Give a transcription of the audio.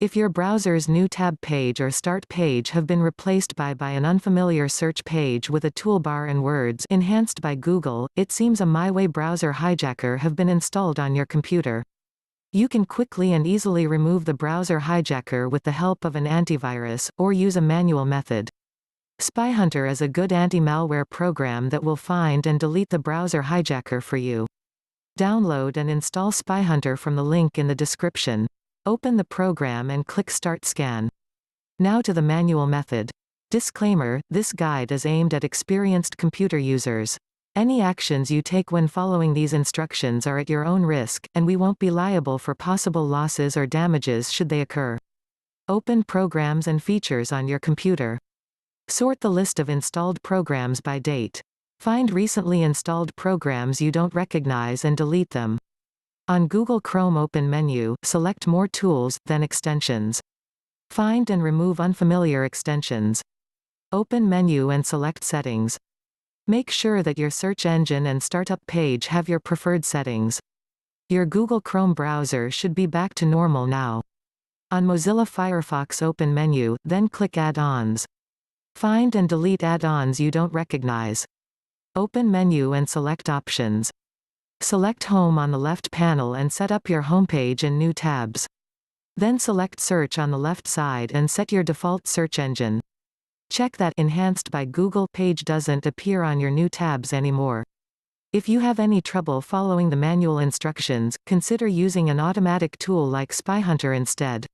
If your browser's new tab page or start page have been replaced by an unfamiliar search page with a toolbar and words enhanced by Google, it seems a MyWay browser hijacker have been installed on your computer. You can quickly and easily remove the browser hijacker with the help of an antivirus, or use a manual method. Spyhunter is a good anti-malware program that will find and delete the browser hijacker for you. Download and install Spyhunter from the link in the description. Open the program and click Start Scan. Now to the manual method. Disclaimer: this guide is aimed at experienced computer users. Any actions you take when following these instructions are at your own risk, and we won't be liable for possible losses or damages should they occur. Open Programs and Features on your computer. Sort the list of installed programs by date. Find recently installed programs you don't recognize and delete them. On Google Chrome Open Menu, select More Tools, then Extensions. Find and remove unfamiliar extensions. Open Menu and select Settings. Make sure that your search engine and startup page have your preferred settings. Your Google Chrome browser should be back to normal now. On Mozilla Firefox Open Menu, then click Add-ons. Find and delete add-ons you don't recognize. Open Menu and select Options. Select Home on the left panel and set up your homepage and new tabs. Then select Search on the left side and set your default search engine. Check that Enhanced by Google page doesn't appear on your new tabs anymore. If you have any trouble following the manual instructions, consider using an automatic tool like Spyhunter instead.